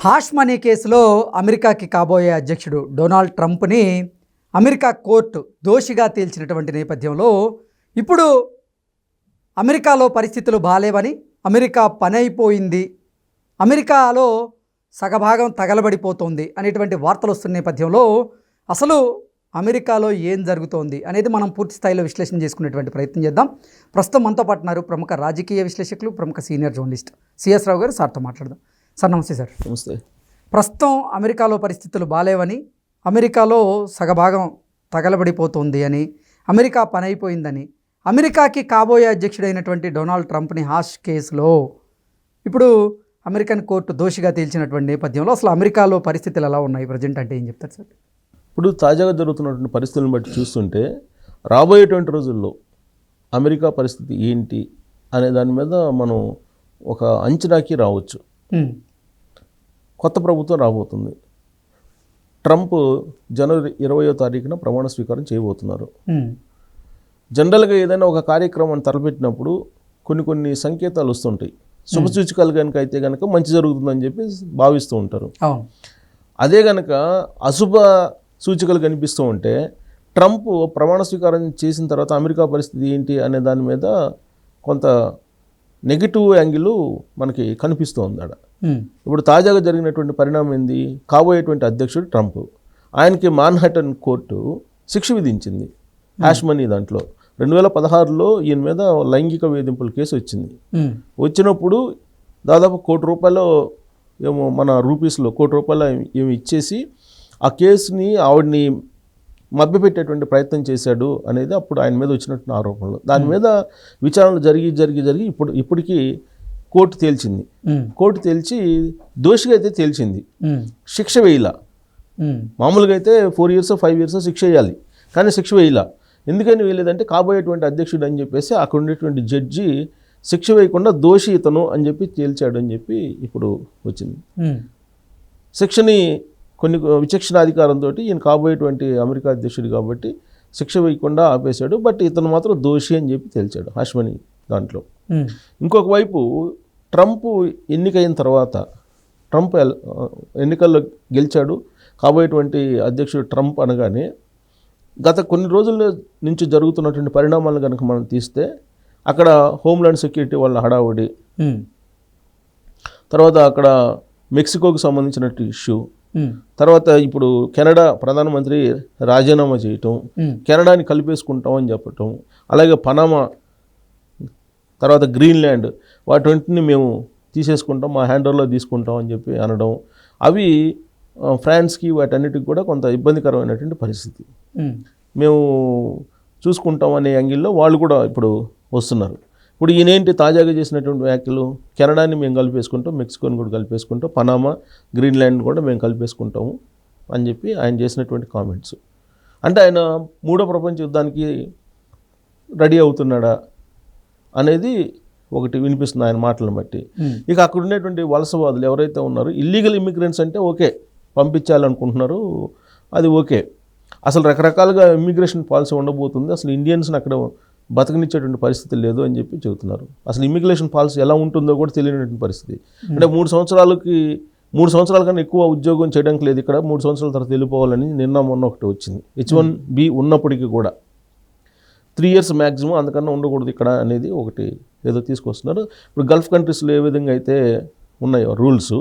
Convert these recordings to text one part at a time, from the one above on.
Hash money కేసులో అమెరికాకి కాబోయే అధ్యక్షుడు డొనాల్డ్ ట్రంప్ని అమెరికా కోర్టు దోషిగా తేల్చినటువంటి నేపథ్యంలో ఇప్పుడు అమెరికాలో పరిస్థితులు బాలేవని, అమెరికా పని అయిపోయింది, అమెరికాలో సగభాగం తగలబడిపోతుంది అనేటువంటి వార్తలు వస్తున్న నేపథ్యంలో అసలు అమెరికాలో ఏం జరుగుతోంది అనేది మనం పూర్తి స్థాయిలో విశ్లేషణ చేసుకునేటువంటి ప్రయత్నం చేద్దాం. ప్రస్తుతం మనతో పాటు ఉన్నారు ప్రముఖ రాజకీయ విశ్లేషకులు, ప్రముఖ సీనియర్ జర్నలిస్ట్ సిఎస్ రావు గారు. సార్తో మాట్లాడదాం. సార్ నమస్తే. సార్ నమస్తే. ప్రస్తుతం అమెరికాలో పరిస్థితులు బాలేవని, అమెరికాలో సగభాగం తగలబడిపోతుంది అని, అమెరికా పని అయిపోయిందని, అమెరికాకి కాబోయే అధ్యక్షుడైనటువంటి డొనాల్డ్ ట్రంప్ని హాష్ కేసులో ఇప్పుడు అమెరికన్ కోర్టు దోషిగా తేల్చినటువంటి నేపథ్యంలో అసలు అమెరికాలో పరిస్థితులు ఎలా ఉన్నాయి ప్రజెంట్ అంటే ఏం చెప్తారు సార్? ఇప్పుడు తాజాగా జరుగుతున్నటువంటి పరిస్థితులను బట్టి చూస్తుంటే రాబోయేటువంటి రోజుల్లో అమెరికా పరిస్థితి ఏంటి అనే దాని మీద మనం ఒక అంచనాకి రావచ్చు. కొత్త ప్రభుత్వం రాబోతుంది. ట్రంప్ జనవరి 20వ తారీఖున ప్రమాణ స్వీకారం చేయబోతున్నారు. జనరల్గా ఏదైనా ఒక కార్యక్రమాన్ని తలపెట్టినప్పుడు కొన్ని సంకేతాలు వస్తుంటాయి. శుభసూచికలు కనుక అయితే కనుక మంచి జరుగుతుందని చెప్పి భావిస్తూ ఉంటారు. అదే కనుక అశుభ సూచికలు కనిపిస్తూ ఉంటే ట్రంప్ ప్రమాణ స్వీకారం చేసిన తర్వాత అమెరికా పరిస్థితి ఏంటి అనే దాని మీద కొంత నెగిటివ్ యాంగిల్ మనకి కనిపిస్తూ ఉంది ఆడ. ఇప్పుడు తాజాగా జరిగినటువంటి పరిణామం ఏంది? కాబోయేటువంటి అధ్యక్షుడు ట్రంప్, ఆయనకి మాన్హాటన్ కోర్టు శిక్ష విధించింది హ్యాష్ మనీ దాంట్లో. 2016లో ఈయన మీద లైంగిక వేధింపుల కేసు వచ్చింది. వచ్చినప్పుడు దాదాపు ₹1 ఏమో మన రూపీస్లో ₹1 ఏమి ఇచ్చేసి ఆ కేసుని ఆవిడ్ని మభ్యపెట్టేటువంటి ప్రయత్నం చేశాడు అనేది అప్పుడు ఆయన మీద వచ్చినటువంటి ఆరోపణలు. దాని మీద విచారణలు జరిగి ఇప్పటికీ కోర్టు తేల్చింది. కోర్టు తేల్చి దోషిగా అయితే తేల్చింది. శిక్ష వేయాల. మామూలుగా అయితే 4 years 5 years శిక్ష వేయాలి, కానీ శిక్ష వేయాల. ఎందుకని వేయలేదంటే కాబోయేటువంటి అధ్యక్షుడు అని చెప్పేసి అక్కడ ఉండేటువంటి జడ్జి శిక్ష వేయకుండా దోషి ఇతను అని చెప్పి తేల్చాడు అని చెప్పి ఇప్పుడు వచ్చింది. శిక్షని కొన్ని విచక్షణాధికారంతో ఈయన కాబోయేటువంటి అమెరికా అధ్యక్షుడు కాబట్టి శిక్ష వేయకుండా ఆపేశాడు. బట్ ఇతను మాత్రం దోషి అని చెప్పి తేల్చాడు హాష్ మనీ దాంట్లో. ఇంకొక వైపు ట్రంప్ ఎన్నికైన తర్వాత, ట్రంప్ ఎన్నికల్లో గెలిచాడు, కాబోయేటువంటి అధ్యక్షుడు ట్రంప్ అనగానే గత కొన్ని రోజుల నుంచి జరుగుతున్నటువంటి పరిణామాలను కనుక మనం తీస్తే అక్కడ హోమ్లాండ్ సెక్యూరిటీ వాళ్ళ హడావుడి, తర్వాత అక్కడ మెక్సికోకు సంబంధించినట్టు ఇష్యూ, తర్వాత ఇప్పుడు కెనడా ప్రధానమంత్రి రాజీనామా చేయటం, కెనడాని కలిపేసుకుంటాం అని చెప్పటం, అలాగే పనామా, తర్వాత గ్రీన్లాండ్, వాటిని మేము తీసేసుకుంటాం, మా హ్యాండర్లో తీసుకుంటాం అని చెప్పి అనడం, అవి ఫ్రాన్స్కి వాటన్నిటికి కూడా కొంత ఇబ్బందికరమైనటువంటి పరిస్థితి. మేము చూసుకుంటాం అనే యాంగిల్లో వాళ్ళు కూడా ఇప్పుడు వస్తున్నారు. ఇప్పుడు ఈయనేంటి తాజాగా చేసినటువంటి వ్యాఖ్యలు, కెనడాని మేము కలిపేసుకుంటాం, మెక్సికోని కూడా కలిపేసుకుంటాం, పనామా, గ్రీన్లాండ్ కూడా మేము కలిపేసుకుంటాము అని చెప్పి ఆయన చేసినటువంటి కామెంట్స్. అంటే ఆయన 3వ ప్రపంచ యుద్ధానికి రెడీ అవుతున్నాడా అనేది ఒకటి వినిపిస్తుంది ఆయన మాటలను బట్టి. ఇక అక్కడ ఉండేటువంటి వలసవాదులు ఎవరైతే ఉన్నారో, ఇల్లీగల్ ఇమిగ్రెంట్స్ అంటే ఓకే, పంపించాలనుకుంటున్నారు, అది ఓకే. అసలు రకరకాలుగా ఇమ్మిగ్రేషన్ పాలసీ ఉండబోతుంది, అసలు ఇండియన్స్ని అక్కడ బతకనిచ్చేటువంటి పరిస్థితి లేదు అని చెప్పి చెబుతున్నారు. అసలు ఇమిగ్రేషన్ పాలసీ ఎలా ఉంటుందో కూడా తెలియనటువంటి పరిస్థితి. అంటే 3 సంవత్సరాల కన్నా ఎక్కువ ఉద్యోగం చేయడానికి లేదు ఇక్కడ, 3 సంవత్సరాల తర్వాత వెళ్ళిపోవాలని మొన్న ఒకటి వచ్చింది. H1B ఉన్నప్పటికీ కూడా 3 years మ్యాక్సిమం, అందుకన్నా ఉండకూడదు ఇక్కడ అనేది ఒకటి ఏదో తీసుకొస్తున్నారు. ఇప్పుడు గల్ఫ్ కంట్రీస్లో ఏ విధంగా అయితే ఉన్నాయో రూల్స్,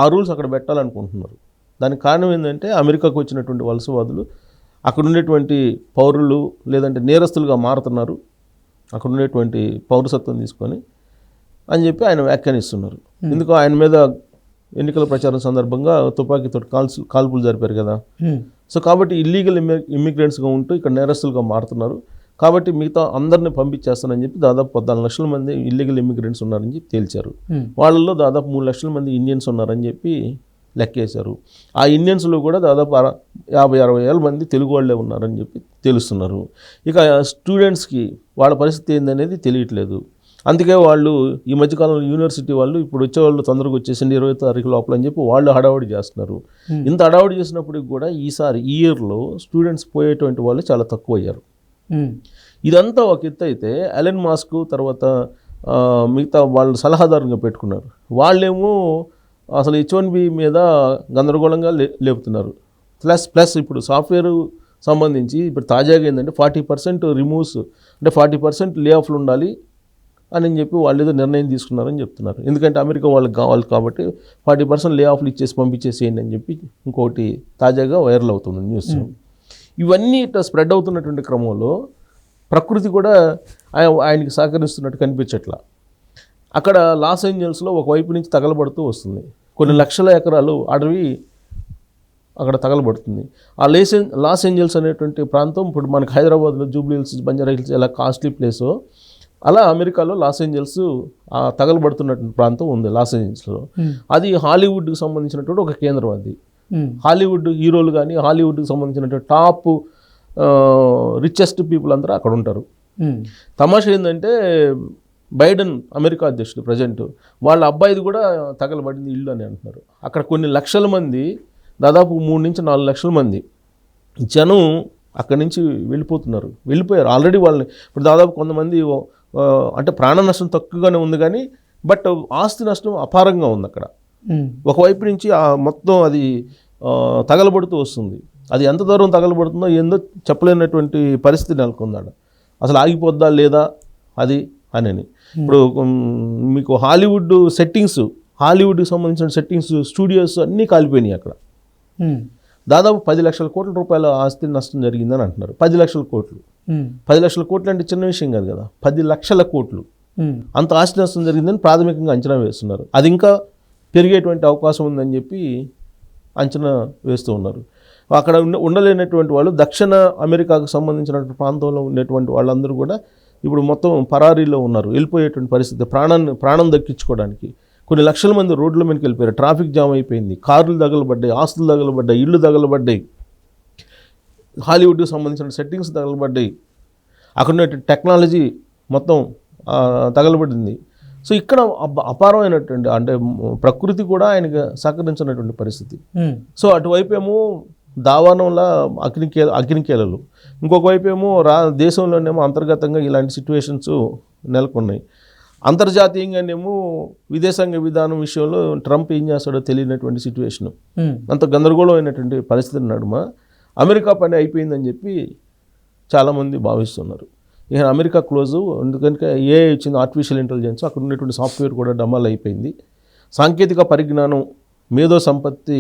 ఆ రూల్స్ అక్కడ పెట్టాలనుకుంటున్నారు. దానికి కారణం ఏంటంటే అమెరికాకు వచ్చినటువంటి వలసవాదులు అక్కడ ఉండేటువంటి పౌరులు లేదంటే నేరస్తులుగా మారుతున్నారు, అక్కడ ఉండేటువంటి పౌరసత్వం తీసుకొని అని చెప్పి ఆయన వ్యాఖ్యానిస్తున్నారు. ఎందుకు ఆయన మీద ఎన్నికల ప్రచారం సందర్భంగా తుపాకీతో కాల్పులు జరిపారు కదా. సో కాబట్టి ఇల్లీగల్ ఇమ్మిగ్రెంట్స్గా ఉంటూ ఇక్కడ నేరస్తులుగా మారుతున్నారు, కాబట్టి మిగతా అందరినీ పంపించేస్తానని చెప్పి దాదాపు 14 లక్షల మంది ఇల్లీగల్ ఇమ్మిగ్రెంట్స్ ఉన్నారని చెప్పి తేల్చారు. వాళ్ళల్లో దాదాపు 3 లక్షల మంది ఇండియన్స్ ఉన్నారని చెప్పి లెక్కేశారు. ఆ ఇండియన్స్లో కూడా దాదాపు 50-60 వేల మంది తెలుగు వాళ్ళే ఉన్నారని చెప్పి తెలుస్తున్నారు. ఇక స్టూడెంట్స్కి వాళ్ళ పరిస్థితి ఏందనేది తెలియట్లేదు. అందుకే వాళ్ళు ఈ మధ్యకాలంలో యూనివర్సిటీ వాళ్ళు ఇప్పుడు వచ్చేవాళ్ళు తొందరగా వచ్చేసింది 20వ తారీఖు లోపల అని చెప్పి వాళ్ళు హడావుడి చేస్తున్నారు. ఇంత హడావుడి చేసినప్పటికి కూడా ఈసారి ఈ ఇయర్లో స్టూడెంట్స్ పోయేటువంటి వాళ్ళు చాలా తక్కువ అయ్యారు. ఇదంతా ఒక ఎత్తు అయితే ఎలన్ మాస్క్ తర్వాత మిగతా వాళ్ళు సలహాదారుగా పెట్టుకున్నారు. వాళ్ళేమో అసలు H1B మీద గందరగోళంగా లేపుతున్నారు. ప్లస్ ఇప్పుడు సాఫ్ట్వేర్ సంబంధించి ఇప్పుడు తాజాగా ఏంటంటే 40% రిమూవ్స్, అంటే 40% లే ఆఫ్లు ఉండాలి అని చెప్పి వాళ్ళు ఏదో నిర్ణయం తీసుకున్నారని చెప్తున్నారు. ఎందుకంటే అమెరికా వాళ్ళకి కావాలి కాబట్టి 40% లే ఆఫ్లు ఇచ్చేసి పంపించేసేయండి అని చెప్పి ఇంకోటి తాజాగా వైరల్ అవుతుంది న్యూస్. ఇవన్నీ ఇట్లా స్ప్రెడ్ అవుతున్నటువంటి క్రమంలో ప్రకృతి కూడా ఆయనకి సహకరిస్తున్నట్టు కనిపించట్లా. అక్కడ లాస్ ఏంజల్స్లో ఒకవైపు నుంచి తగలబడుతూ వస్తుంది. కొన్ని లక్షల ఎకరాలు అడవి అక్కడ తగలబడుతుంది. ఆ లాస్ ఏంజల్స్ అనేటువంటి ప్రాంతం ఇప్పుడు మనకి హైదరాబాద్లో జూబ్లీ హిల్స్, బంజారా హిల్స్ ఎలా కాస్ట్లీ ప్లేసో అలా అమెరికాలో లాస్ ఏంజల్స్ తగలబడుతున్నటువంటి ప్రాంతం ఉంది. లాస్ ఏంజల్స్లో అది హాలీవుడ్కి సంబంధించినటువంటి ఒక కేంద్రం. అది హాలీవుడ్ హీరోలు కానీ హాలీవుడ్కి సంబంధించినటువంటి టాప్ రిచెస్ట్ పీపుల్ అందరూ అక్కడ ఉంటారు. తమాషా ఏంటంటే బైడెన్ అమెరికా అధ్యక్షుడు ప్రజెంట్, వాళ్ళ అబ్బాయిది కూడా తగలబడింది ఇల్లు అని అంటున్నారు. అక్కడ కొన్ని లక్షల మంది, దాదాపు 3 నుంచి 4 లక్షల మంది జనం అక్కడి నుంచి వెళ్ళిపోయారు ఆల్రెడీ. వాళ్ళని ఇప్పుడు దాదాపు కొంతమంది అంటే ప్రాణ నష్టం తక్కువగానే ఉంది కానీ బట్ ఆస్తి నష్టం అపారంగా ఉంది అక్కడ. ఒకవైపు నుంచి మొత్తం అది తగలబడుతూ వస్తుంది. అది ఎంత దూరం తగలబడుతుందో ఏందో చెప్పలేనటువంటి పరిస్థితి నెలకొందాడు. అసలు ఆగిపోద్దా లేదా అది అని. ఇప్పుడు మీకు హాలీవుడ్కి సంబంధించిన సెట్టింగ్స్, స్టూడియోస్ అన్నీ కాలిపోయినాయి అక్కడ. దాదాపు 10 లక్షల కోట్ల రూపాయల ఆస్తి నష్టం జరిగిందని అంటున్నారు. 10 లక్షల కోట్లు 10 లక్షల కోట్లు అంటే చిన్న విషయం కాదు కదా. 10 లక్షల కోట్లు అంత ఆస్తి నష్టం జరిగిందని ప్రాథమికంగా అంచనా వేస్తున్నారు. అది ఇంకా పెరిగేటువంటి అవకాశం ఉందని చెప్పి అంచనా వేస్తూ ఉన్నారు. అక్కడ ఉండలేనటువంటి వాళ్ళు దక్షిణ అమెరికాకు సంబంధించినటువంటి ప్రాంతంలో ఉండేటువంటి వాళ్ళందరూ కూడా ఇప్పుడు మొత్తం పరారీలో ఉన్నారు. వెళ్ళిపోయేటువంటి పరిస్థితి, ప్రాణం దక్కించుకోవడానికి కొన్ని లక్షల మంది రోడ్ల మీదకి వెళ్ళిపోయారు. ట్రాఫిక్ జామ్ అయిపోయింది, కార్లు తగలబడ్డాయి, ఆస్తులు తగలబడ్డాయి, ఇళ్ళు తగలబడ్డాయి, హాలీవుడ్కి సంబంధించిన సెట్టింగ్స్ తగలబడ్డాయి, అక్కడ ఉన్నటువంటి టెక్నాలజీ మొత్తం తగలబడింది. సో ఇక్కడ అపారమైనటువంటి అంటే ప్రకృతి కూడా ఆయనకు సహకరించినటువంటి పరిస్థితి. సో అటువైపు ఏమో దావానంలా అగ్నికేలలు, ఇంకొక వైపు ఏమో దేశంలోనేమో అంతర్గతంగా ఇలాంటి సిచ్యువేషన్స్ నెలకొన్నాయి. అంతర్జాతీయంగానేమో విదేశాంగ విధానం విషయంలో ట్రంప్ ఏం చేస్తాడో తెలియనటువంటి సిచ్యువేషను, అంత గందరగోళమైనటువంటి పరిస్థితి నడుమ అమెరికా పని అయిపోయిందని చెప్పి చాలామంది భావిస్తున్నారు. ఇక అమెరికా క్లోజు, ఎందుకంటే ఏ వచ్చింది ఆర్టిఫిషియల్ ఇంటెలిజెన్స్, అక్కడ ఉన్నటువంటి సాఫ్ట్వేర్ కూడా డమాల్ అయిపోయింది. సాంకేతిక పరిజ్ఞానం, మేధో సంపత్తి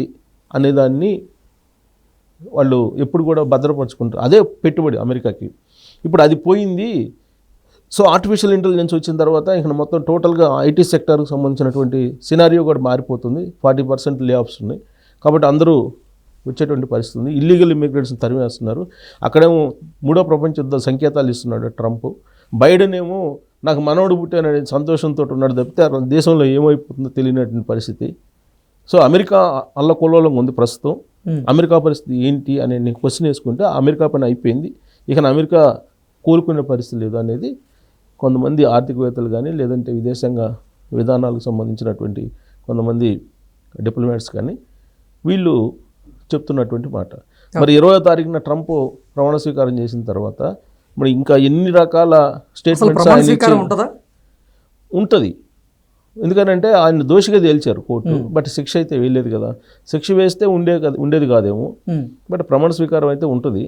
అనేదాన్ని వాళ్ళు ఎప్పుడు కూడా భద్రపరుచుకుంటారు. అదే పెట్టుబడి అమెరికాకి. ఇప్పుడు అది పోయింది. సో ఆర్టిఫిషియల్ ఇంటెలిజెన్స్ వచ్చిన తర్వాత ఇక మొత్తం టోటల్గా ఐటీ సెక్టర్కి సంబంధించినటువంటి సినారియో కూడా మారిపోతుంది. 40% లే ఆఫ్స్ ఉన్నాయి కాబట్టి అందరూ వచ్చేటువంటి పరిస్థితి ఉంది. ఇల్లీగల్ ఇమిగ్రెంట్స్ని తరిమేస్తున్నారు. అక్కడేమో 3వ ప్రపంచ యుద్ధ సంకేతాలు ఇస్తున్నాడు ట్రంప్. బైడెన్ ఏమో నాకు మనవడు పుట్టాననే సంతోషంతో ఉన్నాడు తప్పితే దేశంలో ఏమైపోతుందో తెలియనటువంటి పరిస్థితి. సో అమెరికా అల్లకొల్లోలంగా ఉంది ప్రస్తుతం. అమెరికా పరిస్థితి ఏంటి అనే నేను క్వశ్చన్ వేసుకుంటే అమెరికా పని అయిపోయింది, ఇక అమెరికా కోలుకునే పరిస్థితి లేదు అనేది కొంతమంది ఆర్థికవేత్తలు కానీ లేదంటే విదేశాంగ విధానాలకు సంబంధించినటువంటి కొంతమంది డిప్లొమాట్స్ కానీ వీళ్ళు చెప్తున్నటువంటి మాట. మరి 20వ తారీఖున ట్రంప్ ప్రమాణ స్వీకారం చేసిన తర్వాత మరి ఇంకా ఎన్ని రకాల స్టేట్మెంట్స్ ఉంటుంది. ఎందుకంటే ఆయన దోషిగా తేల్చారు కోర్టు, బట్ శిక్ష అయితే వేయలేదు కదా. శిక్ష వేస్తే ఉండేది కాదేమో, బట్ ప్రమాణ స్వీకారం అయితే ఉంటుంది.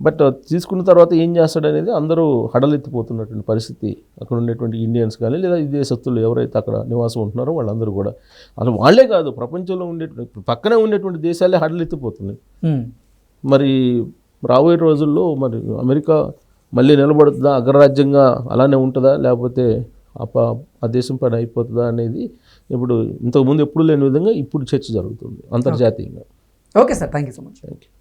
బట్ తీసుకున్న తర్వాత ఏం చేస్తాడు అనేది అందరూ హడలెత్తిపోతున్నటువంటి పరిస్థితి. అక్కడ ఉండేటువంటి ఇండియన్స్ కానీ లేదా విదేశస్తులు ఎవరైతే అక్కడ నివాసం ఉంటున్నారో వాళ్ళందరూ కూడా, అసలు వాళ్ళే కాదు ప్రపంచంలో ఉండేటువంటి పక్కనే ఉండేటువంటి దేశాలే హడలెత్తిపోతున్నాయి. మరి రాబోయే రోజుల్లో మరి అమెరికా మళ్ళీ నిలబడుతుందా, అగ్రరాజ్యంగా అలానే ఉంటుందా, లేకపోతే ఆ దేశం పని అయిపోతుందా అనేది ఇప్పుడు ఇంతకుముందు ఎప్పుడు లేని విధంగా ఇప్పుడు చర్చ జరుగుతుంది అంతర్జాతీయంగా. Okay sir, thank you so much. Thank you.